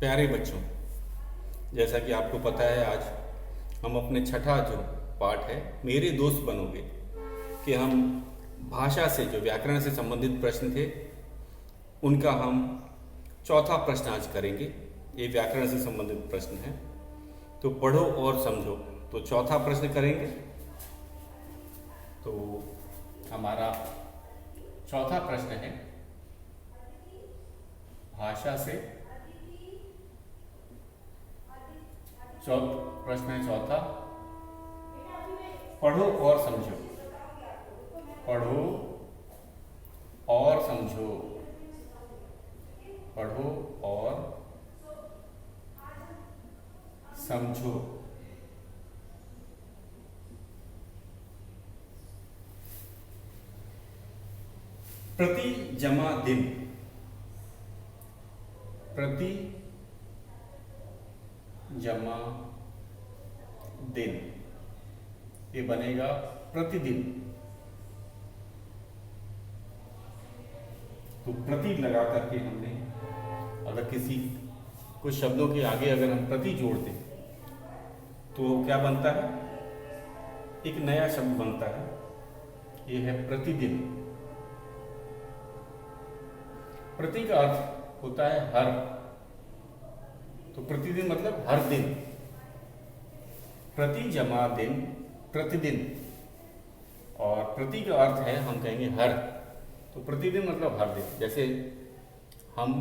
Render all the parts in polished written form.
प्यारे बच्चों, जैसा कि आपको पता है, आज हम अपने छठा जो पाठ है मेरे दोस्त बनोगे कि हम भाषा से जो व्याकरण से संबंधित प्रश्न थे उनका हम चौथा प्रश्न आज करेंगे। ये व्याकरण से संबंधित प्रश्न है, तो पढ़ो और समझो। तो चौथा प्रश्न करेंगे। तो हमारा चौथा प्रश्न है, भाषा से प्रश्न है चौथा, पढ़ो और समझो। पढ़ो और समझो। पढ़ो और समझो। प्रति जमा दिन। प्रति जमा दिन, ये बनेगा प्रतिदिन। तो प्रति लगा करके हमने, अगर किसी कुछ शब्दों के आगे अगर हम प्रति जोड़ दें तो क्या बनता है? एक नया शब्द बनता है। ये है प्रतिदिन। प्रति का अर्थ होता है हर। तो प्रतिदिन मतलब हर दिन। प्रति जमा दिन, प्रतिदिन। और प्रति का अर्थ है, हम कहेंगे हर। तो प्रतिदिन मतलब हर दिन। जैसे हम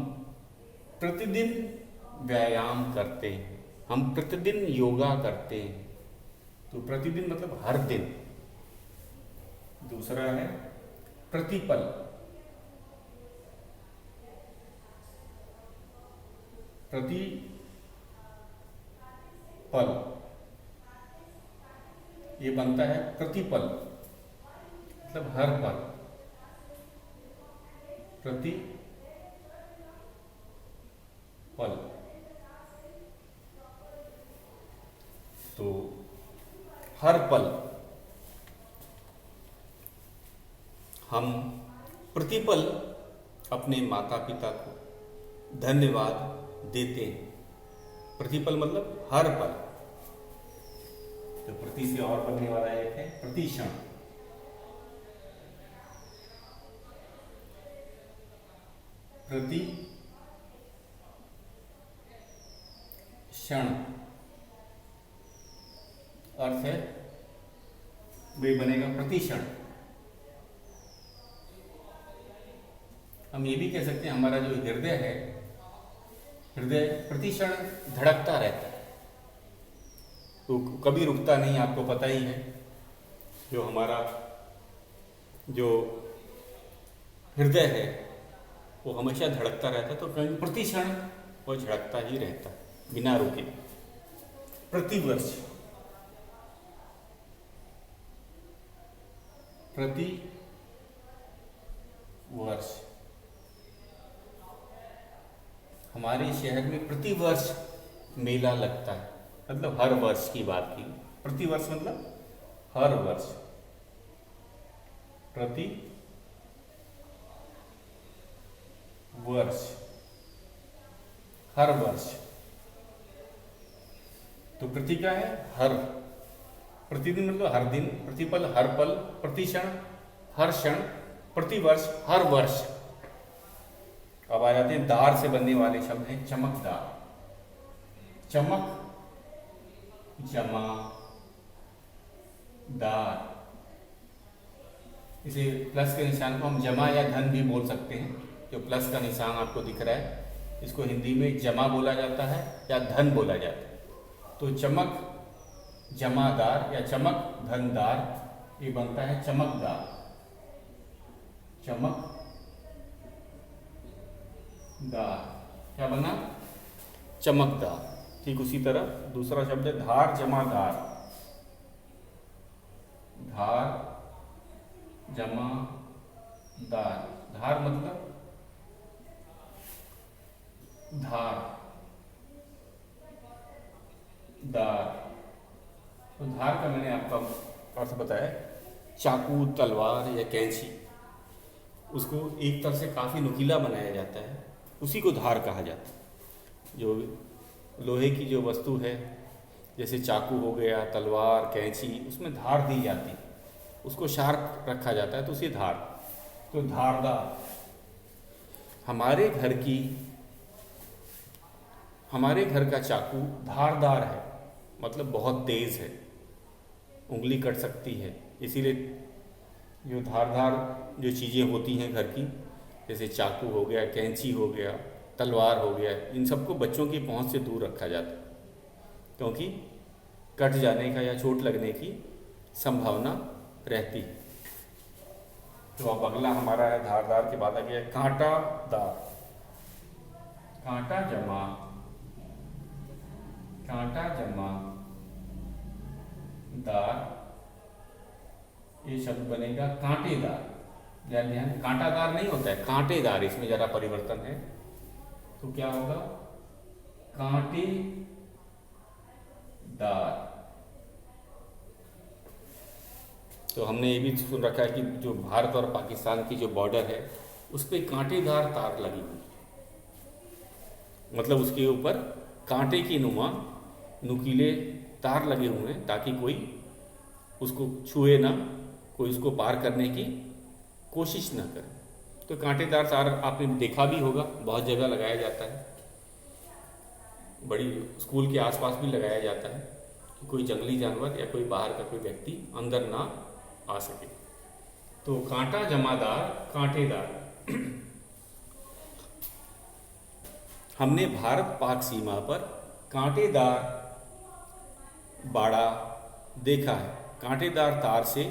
प्रतिदिन व्यायाम करते हैं, हम प्रतिदिन योगा करते हैं। तो प्रतिदिन मतलब हर दिन। दूसरा है प्रतिपल। प्रतिपल, ये बनता है प्रतिपल मतलब हर पल। प्रतिपल। तो हर पल हम प्रतिपल अपने माता पिता को धन्यवाद देते हैं। प्रतिपल मतलब हर पल। तो प्रति से और बनने वाला एक है प्रतिक्षण। प्रति क्षण अर्थ है, वे बनेगा प्रतिक्षण। हम ये भी कह सकते हैं, हमारा जो हृदय है, हृदय प्रतिक्षण धड़कता रहता है, तो कभी रुकता नहीं। आपको पता ही है, जो हमारा जो हृदय है वो हमेशा धड़कता रहता है। तो कहीं प्रतिक्षण वो धड़कता ही रहता है बिना रुके। प्रतिवर्ष। प्रति वर्ष। हमारे शहर में प्रतिवर्ष मेला लगता है, मतलब हर वर्ष की बात की। प्रतिवर्ष मतलब हर वर्ष। प्रति वर्ष, हर वर्ष। तो प्रति का है हर। प्रतिदिन मतलब हर दिन। प्रतिपल हर पल। प्रतिक्षण हर क्षण। प्रतिवर्ष हर वर्ष। अब आ जाते हैं दार से बनने वाले शब्द हैं चमकदार। चमक जमा दार। इसे प्लस के निशान को हम जमा या धन भी बोल सकते हैं। जो प्लस का निशान आपको दिख रहा है, इसको हिंदी में जमा बोला जाता है या धन बोला जाता है। तो चमक जमादार या चमक धनदार, ये बनता है चमकदार। चमकदार क्या बना? चमकदार। ठीक उसी तरह दूसरा शब्द है धार जमादार। धार जमादार। धार मतलब धार दार। तो धार का मैंने आपका अर्थ बताया, चाकू, तलवार या कैंची, उसको एक तरह से काफ़ी नुकीला बनाया जाता है, उसी को धार कहा जाता है। जो लोहे की जो वस्तु है, जैसे चाकू हो गया, तलवार, कैंची, उसमें धार दी जाती, उसको शार्प रखा जाता है, तो उसे धार, तो धारदार। हमारे घर का चाकू धारदार है, मतलब बहुत तेज है, उंगली कट सकती है। इसीलिए जो धारदार जो चीज़ें होती हैं घर की, जैसे चाकू हो गया, कैंची हो गया, तलवार हो गया, इन सबको बच्चों की पहुंच से दूर रखा जाता है, क्योंकि कट जाने का या चोट लगने की संभावना रहती है। तो अब अगला हमारा है धारदार के बाद आ गया कांटादार। कांटा जमा दार, ये शब्द बनेगा कांटेदार। ध्यान, कांटादार नहीं होता है, कांटेदार, इसमें जरा परिवर्तन है। तो क्या होगा? कांटेदार। तो हमने ये भी सुन रखा है कि जो भारत और पाकिस्तान की जो बॉर्डर है उस पर कांटेदार तार लगी हुई, मतलब उसके ऊपर कांटे की नुमा नुकीले तार लगे हुए हैं, ताकि कोई उसको छुए ना, कोई उसको पार करने की कोशिश ना करे। तो कांटेदार तार आपने देखा भी होगा, बहुत जगह लगाया जाता है, बड़ी स्कूल के आसपास भी लगाया जाता है कि कोई जंगली जानवर या कोई बाहर का कोई व्यक्ति अंदर ना आ सके। तो कांटा जमादार, कांटेदार। हमने भारत पाक सीमा पर कांटेदार बाड़ा देखा है। कांटेदार तार से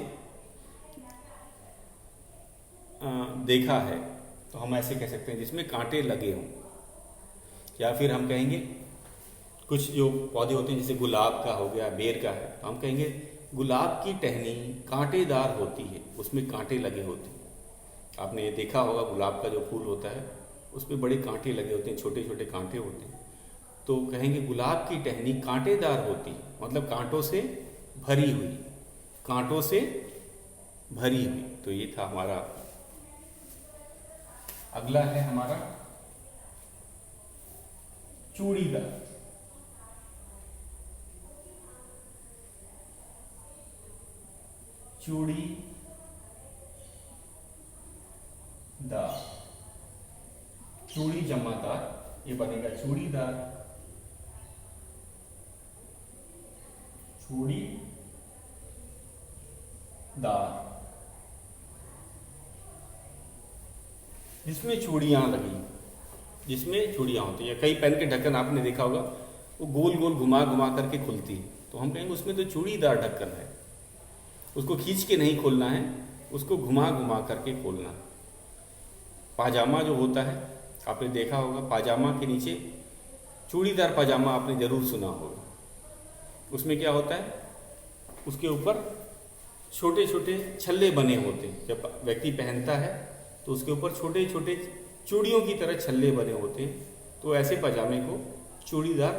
देखा है, तो हम ऐसे कह सकते हैं जिसमें कांटे लगे हों। या फिर हम कहेंगे कुछ जो पौधे होते हैं, जैसे गुलाब का हो गया, बेर का है, तो हम कहेंगे गुलाब की टहनी कांटेदार होती है, उसमें कांटे लगे होते हैं। आपने ये देखा होगा, गुलाब का जो फूल होता है उस पर बड़े कांटे लगे होते हैं, छोटे छोटे कांटे होते हैं। तो कहेंगे गुलाब की टहनी कांटेदार होती है, मतलब कांटों से भरी हुई, कांटों से भरी हुई। तो ये था हमारा। अगला है हमारा चूड़ीदार। चूड़ीदार, चूड़ी जमादार, ये बनेगा चूड़ीदार। चूड़ीदार, जिसमें चूड़ियां लगी, जिसमें चूड़ियां होती है। कई पेन के ढक्कन आपने देखा होगा, वो गोल गोल घुमा घुमा करके खुलती है, तो हम कहेंगे उसमें तो चूड़ीदार ढक्कन है। उसको खींच के नहीं खोलना है, उसको घुमा घुमा करके खोलना है। पाजामा जो होता है, आपने देखा होगा, पाजामा के नीचे चूड़ीदार पाजामा आपने जरूर सुना होगा। उसमें क्या होता है, उसके ऊपर छोटे छोटे छल्ले बने होते हैं। जब व्यक्ति पहनता है तो उसके ऊपर छोटे छोटे चूड़ियों की तरह छल्ले बने होते हैं, तो ऐसे पजामे को चूड़ीदार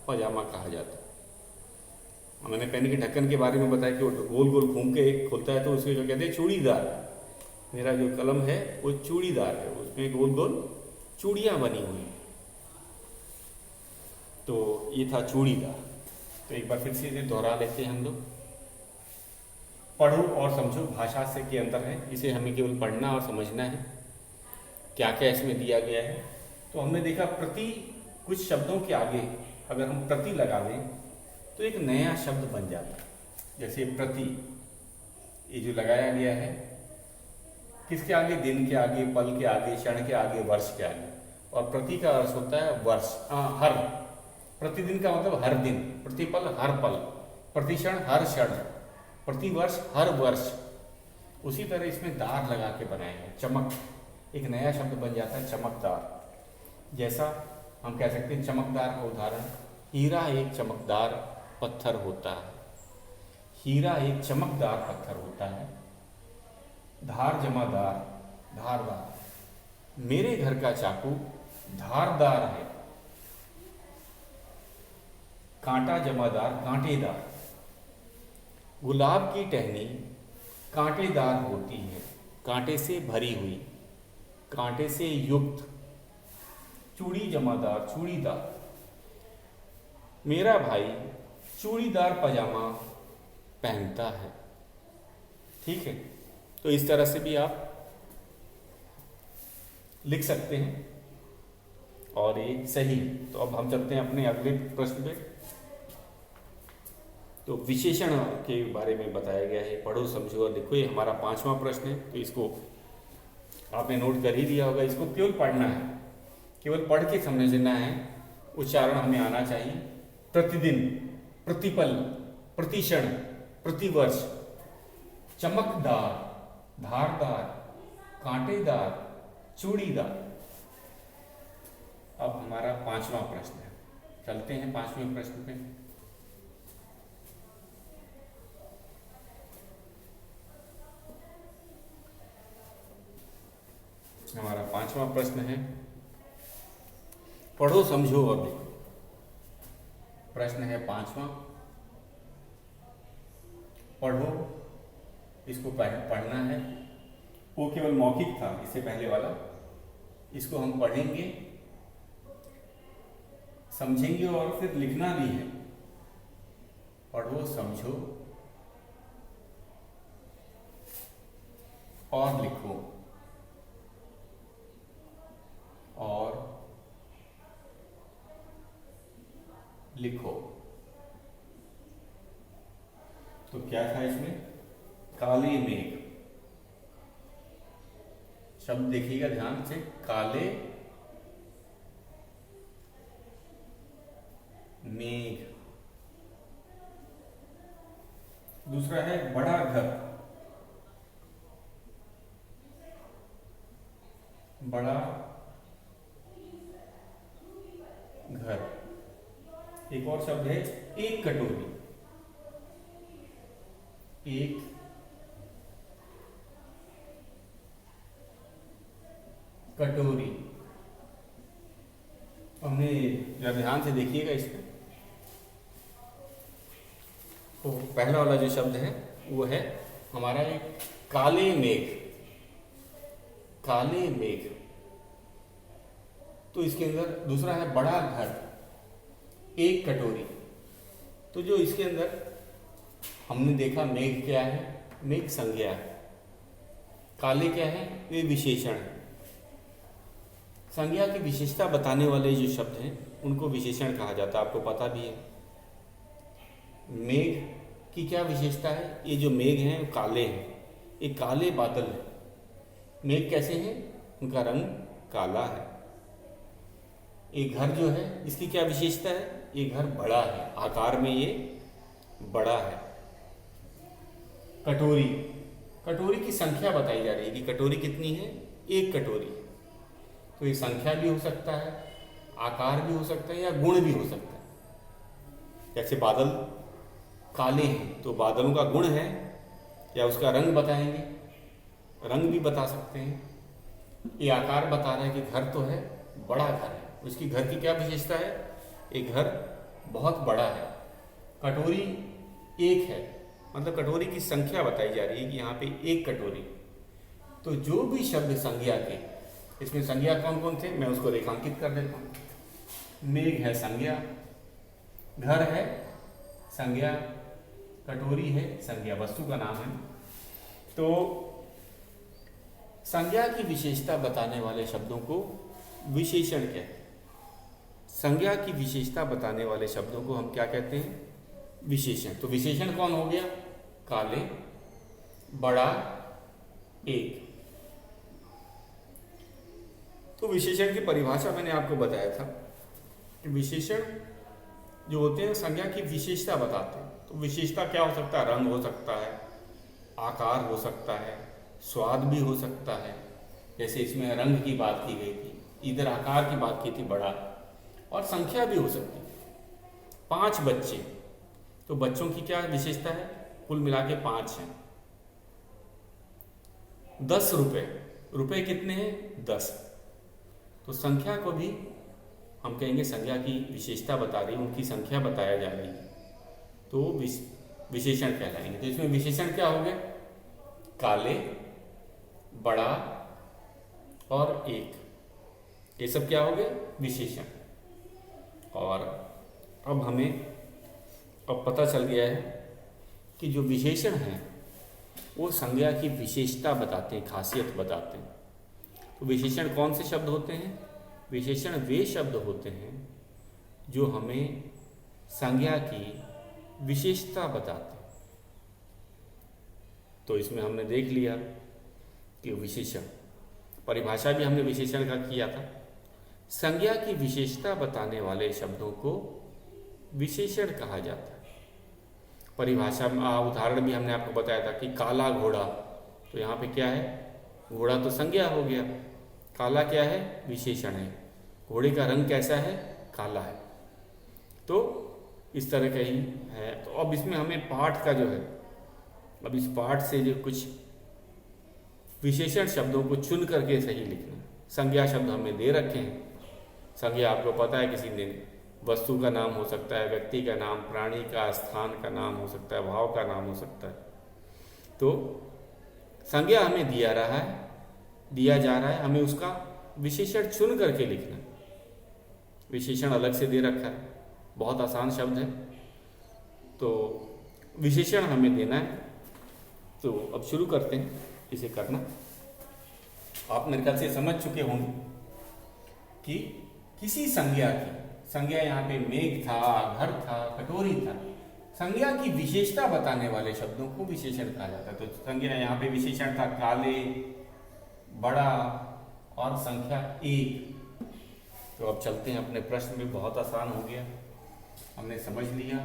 पजामा कहा जाता है। मैंने पेन के ढक्कन के बारे में बताया कि वो गोल गोल घूम के खुलता है, तो उसको जो कहते हैं चूड़ीदार। मेरा जो कलम है वो चूड़ीदार है, उसमें गोल गोल चूड़ियाँ बनी हुई। तो ये था चूड़ीदार। तो एक बार फिर से इसे दोहरा लेते हैं हम लोग। पढ़ो और समझो भाषा से के अंतर है, इसे हमें केवल पढ़ना और समझना है, क्या क्या इसमें दिया गया है। तो हमने देखा प्रति, कुछ शब्दों के आगे अगर हम प्रति लगा दें तो एक नया शब्द बन जाता है। जैसे प्रति, ये जो लगाया गया है, किसके आगे? दिन के आगे, पल के आगे, क्षण के आगे, वर्ष के आगे। और प्रति का अर्थ होता है वर्ष, हर। प्रतिदिन का मतलब हर दिन, प्रतिपल हर पल, प्रतिक्षण हर क्षण, प्रतिवर्ष हर वर्ष। उसी तरह इसमें दार लगा के बनाए हैं, चमक, एक नया शब्द बन जाता है चमकदार। जैसा हम कह सकते हैं चमकदार का उदाहरण, हीरा एक चमकदार पत्थर होता है। हीरा एक चमकदार पत्थर होता है। धार जमादार, धारदार। मेरे घर का चाकू धारदार है। कांटा जमादार, कांटेदार। गुलाब की टहनी कांटेदार होती है, कांटे से भरी हुई, कांटे से युक्त। चूड़ी जमादार, चूड़ीदार। मेरा भाई चूड़ीदार पजामा पहनता है। ठीक है, तो इस तरह से भी आप लिख सकते हैं और ये सही है। तो अब हम चलते हैं अपने अगले प्रश्न पे। तो विशेषण के बारे में बताया गया है, पढ़ो समझो और लिखो। ये हमारा 5वां प्रश्न है, तो इसको आपने नोट कर ही दिया होगा। इसको केवल पढ़ना है, केवल पढ़ के समझना है, उच्चारण हमें आना चाहिए। प्रतिदिन, प्रतिपल, प्रतिक्षण, प्रतिवर्ष, चमकदार, धारदार, कांटेदार, चूड़ीदार। अब हमारा 5वां प्रश्न है, चलते हैं 5वें प्रश्न पे। हमारा 5वां प्रश्न है, पढ़ो समझो और लिखो। प्रश्न है 5वां, पढ़ो, इसको पढ़ना है। वो केवल मौखिक था इससे पहले वाला, इसको हम पढ़ेंगे, समझेंगे और फिर लिखना भी है। पढ़ो समझो और लिखो और लिखो। तो क्या था इसमें? काले मेघ। शब्द देखिएगा ध्यान से, काले मेघ। दूसरा है बड़ा घर, बड़ा घर। एक और शब्द है एक कटोरी, एक कटोरी। हमने जरा ध्यान से देखिएगा इसमें, तो पहला वाला जो शब्द है वो है हमारा एक काले मेघ, काले मेघ। तो इसके अंदर दूसरा है बड़ा घर, एक कटोरी। तो जो इसके अंदर हमने देखा, मेघ क्या है? मेघ संज्ञा है। काले क्या है? वे विशेषण है। संज्ञा की विशेषता बताने वाले जो शब्द हैं उनको विशेषण कहा जाता है, आपको पता भी है। मेघ की क्या विशेषता है? ये जो मेघ हैं वो काले हैं, ये काले बादल हैं। मेघ कैसे हैं? उनका रंग काला है। ये घर जो है इसकी क्या विशेषता है? ये घर बड़ा है, आकार में ये बड़ा है। कटोरी, कटोरी की संख्या बताई जा रही है कि कटोरी कितनी है? एक कटोरी। तो ये संख्या भी हो सकता है, आकार भी हो सकता है, या गुण भी हो सकता है। जैसे बादल काले हैं तो बादलों का गुण है, या उसका रंग बताएंगे, रंग भी बता सकते हैं। ये आकार बता रहा है कि घर तो है, बड़ा घर है। उसकी घर की क्या विशेषता है? एक घर बहुत बड़ा है। कटोरी एक है, मतलब कटोरी की संख्या बताई जा रही है कि यहाँ पे एक कटोरी। तो जो भी शब्द संज्ञा के, इसमें संज्ञा कौन कौन थे मैं उसको रेखांकित कर देता हूँ। मेघ है संज्ञा, घर है संज्ञा, कटोरी है संज्ञा, वस्तु का नाम है। तो संज्ञा की विशेषता बताने वाले शब्दों को विशेषण कहते हैं। संज्ञा की विशेषता बताने वाले शब्दों को हम क्या कहते हैं? विशेषण। तो विशेषण कौन हो गया? काले, बड़ा, एक। तो विशेषण की परिभाषा मैंने आपको बताया था कि विशेषण जो होते हैं संज्ञा की विशेषता बताते हैं। तो विशेषता क्या हो सकता है? रंग हो सकता है, आकार हो सकता है, स्वाद भी हो सकता है। जैसे इसमें रंग की बात की गई थी, इधर आकार की बात की थी, बड़ा। और संख्या भी हो सकती है। 5 बच्चे, तो बच्चों की क्या विशेषता है? कुल मिला के 5 हैं। 10 रुपए, रुपए कितने हैं? 10। तो संख्या को भी हम कहेंगे संज्ञा की विशेषता बता रही है, उनकी संख्या बताया जा रही है, तो विशेषण कहलाएंगे। तो इसमें विशेषण क्या हो गया? काले, बड़ा और एक, ये सब क्या हो गया? विशेषण। और अब हमें अब पता चल गया है कि जो विशेषण हैं वो संज्ञा की विशेषता बताते हैं, खासियत बताते हैं। तो विशेषण कौन से शब्द होते हैं? विशेषण वे शब्द होते हैं जो हमें संज्ञा की विशेषता बताते हैं। तो इसमें हमने देख लिया कि विशेषण, परिभाषा भी हमने विशेषण का किया था। संज्ञा की विशेषता बताने वाले शब्दों को विशेषण कहा जाता है। परिभाषा उदाहरण भी हमने आपको बताया था कि काला घोड़ा, तो यहाँ पे क्या है? घोड़ा तो संज्ञा हो गया, काला क्या है? विशेषण है। घोड़े का रंग कैसा है? काला है। तो इस तरह का ही है। तो अब इसमें हमें पाठ का जो है, अब इस पाठ से जो कुछ विशेषण शब्दों को चुन करके सही लिखना। संज्ञा शब्द हमें दे रखे हैं। संज्ञा आपको पता है, किसी ने वस्तु का नाम हो सकता है, व्यक्ति का नाम, प्राणी का, स्थान का नाम हो सकता है, भाव का नाम हो सकता है। तो संज्ञा हमें दिया जा रहा है, हमें उसका विशेषण चुन करके लिखना। विशेषण अलग से दे रखा है, बहुत आसान शब्द है। तो विशेषण हमें देना है। तो अब शुरू करते हैं इसे करना। आप मेरे ख्याल से समझ चुके होंगे कि किसी संज्ञा की, संज्ञा यहाँ पे मेघ था, घर था, कटोरी था, संज्ञा की विशेषता बताने वाले शब्दों को विशेषण कहा जाता है। तो संज्ञा यहाँ पे विशेषण था काले, बड़ा और संख्या 1। तो अब चलते हैं अपने प्रश्न में। बहुत आसान हो गया, हमने समझ लिया।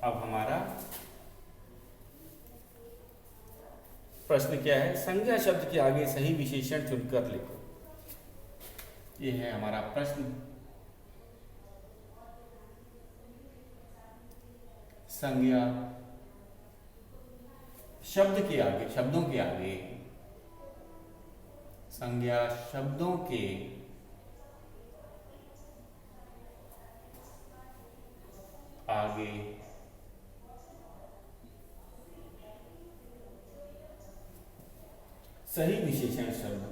अब हमारा प्रश्न क्या है? संज्ञा शब्द के आगे सही विशेषण चुनकर लिखो। ये है हमारा प्रश्न। संज्ञा शब्द के आगे, शब्दों के आगे, संज्ञा शब्दों के आगे सही विशेषण शब्द,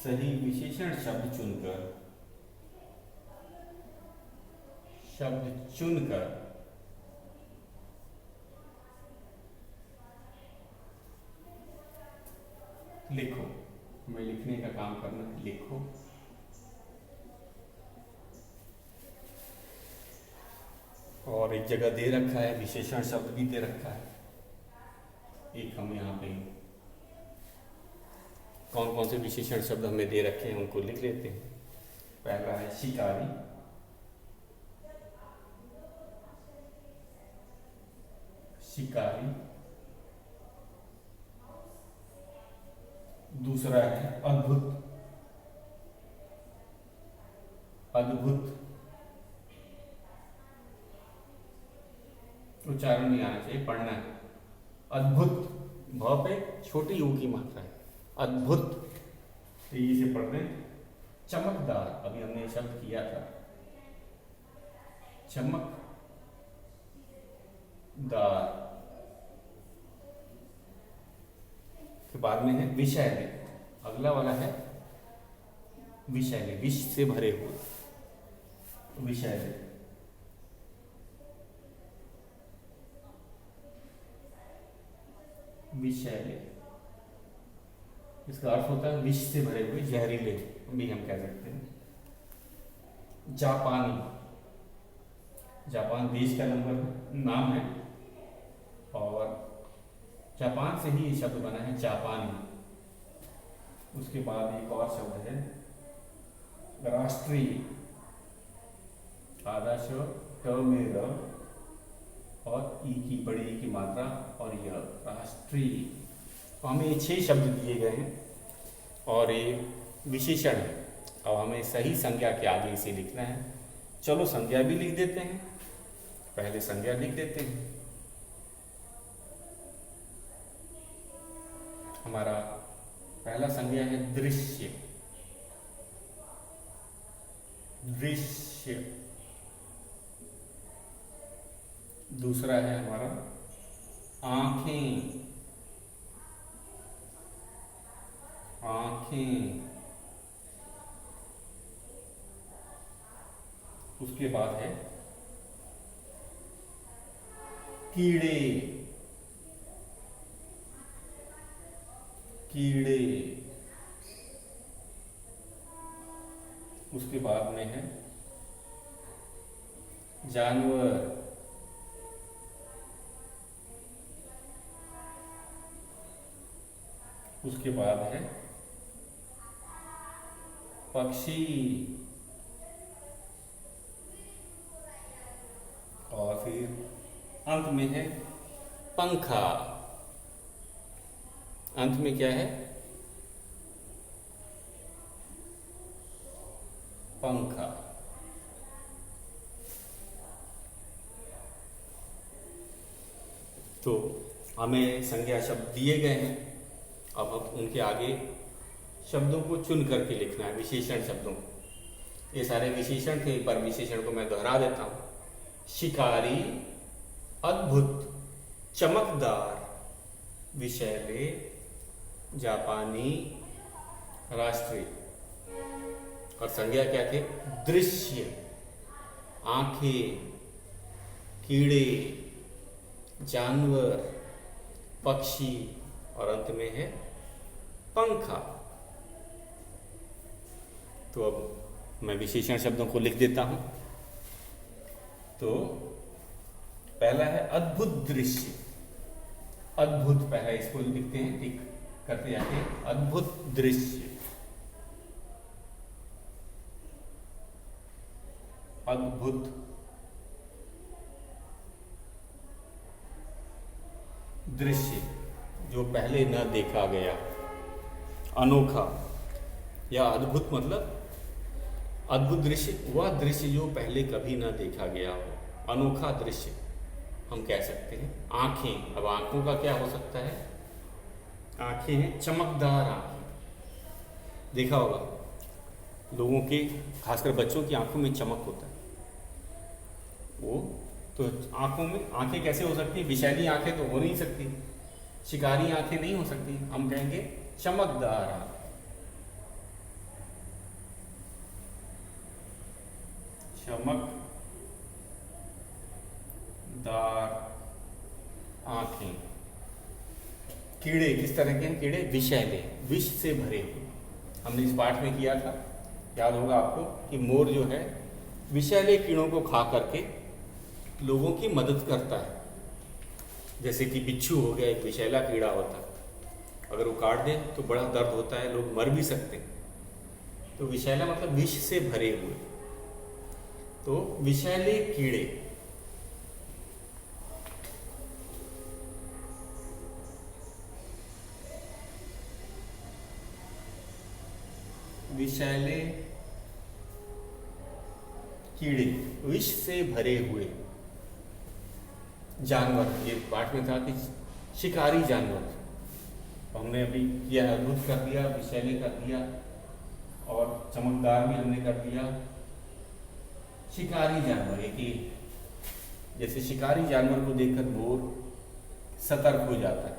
सही विशेषण शब्द चुनकर लिखो। मैं लिखने का काम करना, लिखो। और एक जगह दे रखा है, विशेषण शब्द भी दे रखा है। एक हम यहाँ पे कौन कौन से विशेषण शब्द हमें दे रखे हैं उनको लिख लेते हैं। पहला है शिकारी, शिकारी। दूसरा है अद्भुत, अद्भुत। उच्चारण नहीं आना चाहिए, पढ़ना है। अद्भुत, भ पे छोटी यू की मात्रा है। अद्भुत, तेजी से पढ़ रहे। चमकदार, अभी हमने शब्द किया था, चमकदार। के बाद में है विषैले, अगला वाला है विषैले, विष से भरे हुए, विषैले। विषैले, इसका अर्थ होता है विष से भरे हुए, जहरीले भी हम कह सकते हैं। जापानी, जापान देश का नाम है और जापान से ही ये शब्द बना है, जापानी। उसके बाद एक और शब्द है राष्ट्रीय, आधा श, ट में र और ई की, बड़ी ई की मात्रा और यह, राष्ट्रीय। तो हमें ये 6 शब्द दिए गए हैं और ये विशेषण है। अब हमें सही संज्ञा के आगे इसे लिखना है। चलो संज्ञा भी लिख देते हैं, पहले संज्ञा लिख देते हैं। हमारा पहला संज्ञा है दृश्य, दृश्य। दूसरा है हमारा आंखें, आंखें। उसके बाद है कीड़े, कीड़े। उसके बाद में है जानवर, उसके बाद है पक्षी, और फिर अंत में है पंखा। अंत में क्या है? पंखा। तो हमें संज्ञा शब्द दिए गए हैं, अब हम उनके आगे शब्दों को चुन करके लिखना है, विशेषण शब्दों। ये सारे विशेषण थे, पर विशेषण को मैं दोहरा देता हूं। शिकारी, अद्भुत, चमकदार, विषैले, जापानी, राष्ट्रीय। और संज्ञा क्या थे? दृश्य, आंखें, कीड़े, जानवर, पक्षी, और अंत में है पंखा। तो अब मैं विशेषण शब्दों को लिख देता हूं। तो पहला है अद्भुत दृश्य। अद्भुत, पहला इसको लिखते हैं, टिक करते जाते हैं। अद्भुत दृश्य, अद्भुत दृश्य, जो पहले न देखा गया। अनोखा या अद्भुत मतलब अद्भुत दृश्य, वह दृश्य जो पहले कभी न देखा गया हो। अनोखा दृश्य हम कह सकते हैं। आंखें, अब आंखों का क्या हो सकता है? आंखें हैं चमकदार आंखें। देखा होगा लोगों के, खासकर बच्चों की आंखों में चमक होता है वो। तो आंखों में, आंखें कैसे हो सकती है? विषैली आंखें तो हो नहीं सकती, शिकारी आंखें नहीं हो सकती, हम कहेंगे चमकदार आंखें। चमकदार आंखें। कीड़े किस तरह के हैं? कीड़े विषैले, विष से भरे हुए। हमने इस पाठ में किया था, याद होगा आपको, कि मोर जो है विषैले कीड़ों को खा करके लोगों की मदद करता है। जैसे कि बिच्छू हो गया, एक विषैला कीड़ा होता है, अगर वो काट दे तो बड़ा दर्द होता है, लोग मर भी सकते हैं। तो विषैला मतलब विष से भरे हुए। तो विषैले कीड़े, विषैले कीड़े, विष से भरे हुए जानवर। ये पाठ में था कि शिकारी जानवर। हमने अभी किया, अद्भुत कर दिया, विषैले कर दिया, और चमकदार भी हमने कर दिया। शिकारी जानवर, एक ही, जैसे शिकारी जानवर को देखकर मोर सतर्क हो जाता है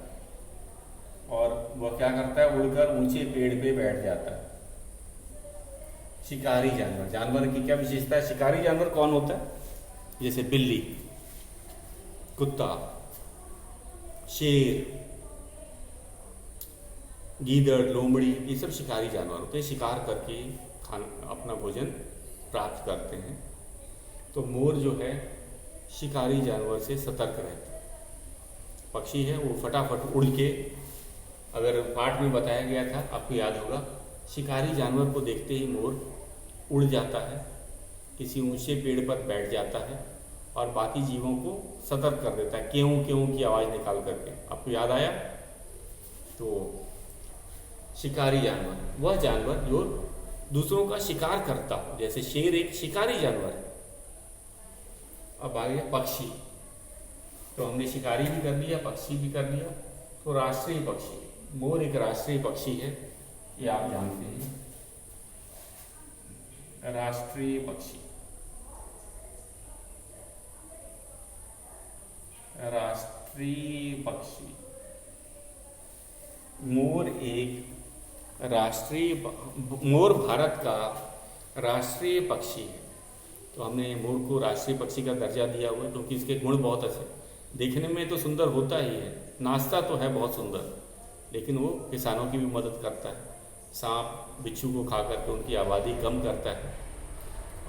और वह क्या करता है? उड़कर ऊंचे पेड़ पे बैठ जाता है। शिकारी जानवर, जानवर की क्या विशेषता है? शिकारी जानवर कौन होता है? जैसे बिल्ली, कुत्ता, शेर, गीदड़, लोमड़ी, ये सब शिकारी जानवर होते हैं। शिकार करके अपना भोजन प्राप्त करते हैं। तो मोर जो है शिकारी जानवर से सतर्क रहता है। पक्षी है वो फटाफट उड़ के, अगर पाठ में बताया गया था, आपको याद होगा, शिकारी जानवर को देखते ही मोर उड़ जाता है, किसी ऊंचे पेड़ पर बैठ जाता है और बाकी जीवों को सतर्क कर देता है, केहू केहू की आवाज़ निकाल करके। आपको याद आया? तो शिकारी जानवर वह जानवर जो दूसरों का शिकार करता हो, जैसे शेर एक शिकारी जानवर है। अब आ गया पक्षी। तो हमने शिकारी भी कर लिया, पक्षी भी कर लिया। तो राष्ट्रीय पक्षी, मोर एक राष्ट्रीय पक्षी है, ये आप जानते हैं। राष्ट्रीय पक्षी, राष्ट्रीय पक्षी। मोर एक राष्ट्रीय, मोर भारत का राष्ट्रीय पक्षी है। तो हमने मोर को राष्ट्रीय पक्षी का दर्जा दिया हुआ है क्योंकि इसके गुण बहुत अच्छे, देखने में तो सुंदर होता ही है, नाचता तो है बहुत सुंदर, लेकिन वो किसानों की भी मदद करता है, सांप बिच्छू को खा करके उनकी आबादी कम करता है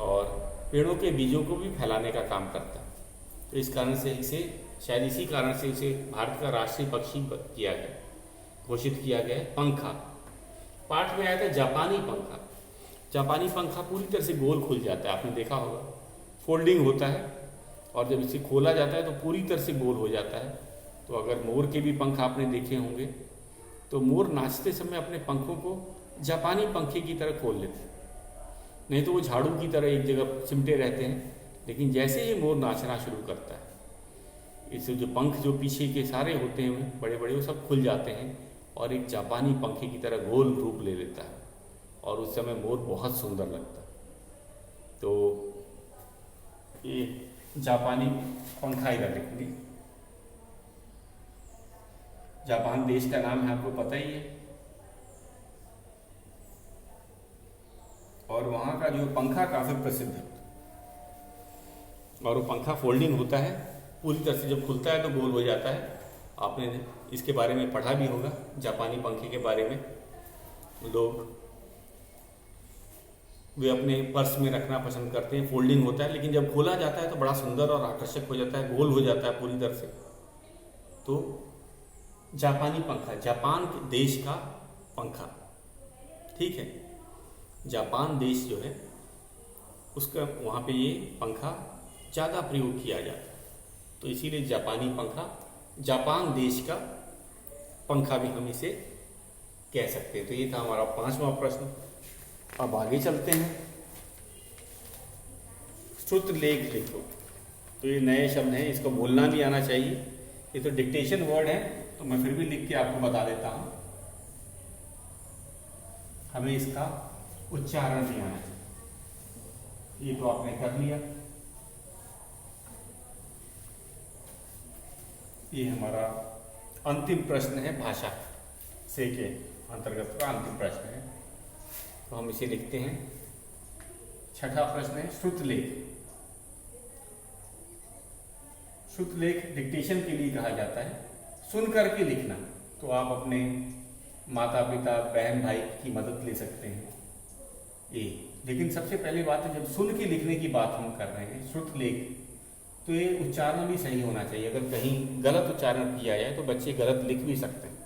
और पेड़ों के बीजों को भी फैलाने का काम करता है। तो इस कारण से इसे, शायद इसी कारण से इसे भारत का राष्ट्रीय पक्षी किया गया, घोषित किया गया है। पंखा, पाठ में आया था जापानी पंखा। जापानी पंखा पूरी तरह से गोल खुल जाता है, आपने देखा होगा, फोल्डिंग होता है और जब इसे खोला जाता है तो पूरी तरह से गोल हो जाता है। तो अगर मोर के भी पंख आपने देखे होंगे तो मोर नाचते समय अपने पंखों को जापानी पंखे की तरह खोल लेते हैं, नहीं तो वो झाड़ू की तरह एक जगह चिमटे रहते हैं। लेकिन जैसे ही मोर नाचना शुरू करता है, इससे जो पंख जो पीछे के सारे होते हैं बड़े बड़े, वो सब खुल जाते हैं और एक जापानी पंखे की तरह गोल रूप ले लेता है और उस समय मोर बहुत सुंदर लगता है। तो ये जापानी पंखा इधर लिखेंगे। जापान देश का नाम है, आपको पता ही है, और वहाँ का जो पंखा काफ़ी प्रसिद्ध है और वो पंखा फोल्डिंग होता है, पूरी तरह से जब खुलता है तो गोल हो जाता है। आपने इसके बारे में पढ़ा भी होगा, जापानी पंखे के बारे में। लोग वे अपने पर्स में रखना पसंद करते हैं, फोल्डिंग होता है, लेकिन जब खोला जाता है तो बड़ा सुंदर और आकर्षक हो जाता है, गोल हो जाता है पूरी तरह से। तो जापानी पंखा, जापान देश का पंखा, ठीक है, जापान देश जो है उसका वहाँ पे ये पंखा ज़्यादा प्रयोग किया जाता है, तो इसीलिए जापानी पंखा, जापान देश का पंखा भी हम इसे कह सकते हैं। तो ये था हमारा 5वां प्रश्न। अब आगे चलते हैं। श्रुतलेख लिखो। तो ये नए शब्द हैं, इसको बोलना भी आना चाहिए। ये तो डिक्टेशन वर्ड है, तो मैं फिर भी लिख के आपको बता देता हूँ, हमें इसका उच्चारण भी आना चाहिए। ये तो आपने कर लिया। ये हमारा अंतिम प्रश्न है, भाषा से के अंतर्गत का अंतिम प्रश्न है, तो हम इसे लिखते हैं। 6ठा प्रश्न है श्रुतलेख। श्रुतलेख डिक्टेशन के लिए कहा जाता है, सुन करके लिखना। तो आप अपने माता पिता बहन भाई की मदद ले सकते हैं ये, लेकिन सबसे पहली बात है जब सुन के लिखने की बात हम कर रहे हैं श्रुतलेख, तो ये उच्चारण भी सही होना चाहिए। अगर कहीं गलत उच्चारण किया जाए तो बच्चे गलत लिख भी सकते हैं।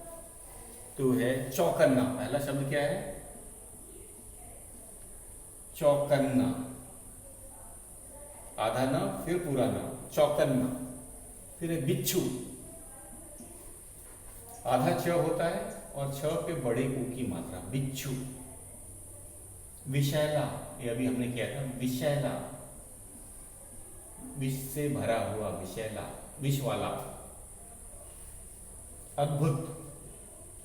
तो है चौकन्ना, पहला शब्द क्या है? चौकन्ना, आधा न फिर पूरा न, चौकन्ना। फिर है बिच्छू, आधा च होता है और छ पे बड़े ऊ की मात्रा, बिच्छू। विशैला, ये अभी हमने किया था, विशैला, विष से भरा हुआ, विशैला, विष वाला। अद्भुत,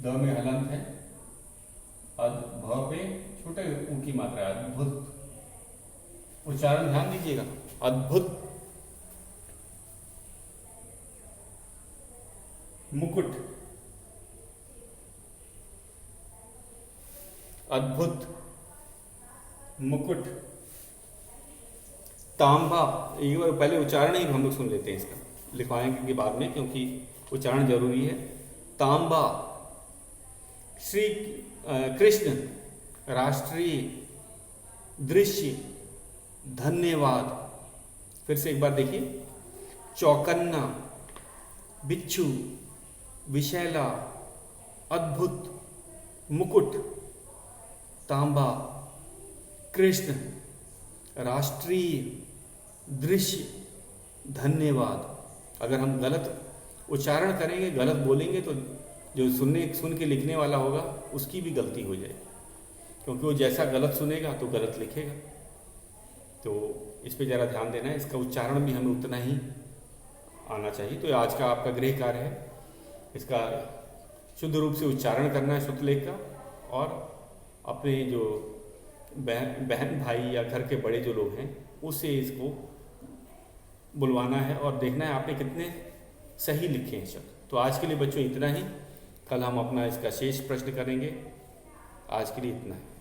द में हलंत है, भ पे छोटे ऊ की मात्रा, अद्भुत। उच्चारण ध्यान दीजिएगा, अद्भुत। मुकुट, अद्भुत मुकुट। तांबा, एक बार पहले उच्चारण ही हम लोग सुन लेते हैं इसका, लिखवाएंगे बाद में क्योंकि उच्चारण जरूरी है। तांबा, श्री कृष्ण, राष्ट्रीय, दृश्य, धन्यवाद। फिर से एक बार देखिए, चौकन्ना, बिच्छू, विशैला, अद्भुत, मुकुट, तांबा, कृष्ण, राष्ट्रीय, दृश्य, धन्यवाद। अगर हम गलत उच्चारण करेंगे, गलत बोलेंगे तो जो सुन के लिखने वाला होगा उसकी भी गलती हो जाएगी, क्योंकि वो जैसा गलत सुनेगा तो गलत लिखेगा। तो इस पे ज़रा ध्यान देना है, इसका उच्चारण भी हमें उतना ही आना चाहिए। तो आज का आपका गृह कार्य है, इसका शुद्ध रूप से उच्चारण करना है श्रुतलेख का, और अपने जो बहन भाई या घर के बड़े जो लोग हैं उससे इसको बुलवाना है और देखना है आपने कितने सही लिखे हैं शब्द। तो आज के लिए बच्चों इतना ही, कल हम अपना इसका शेष प्रश्न करेंगे। आज के लिए इतना है।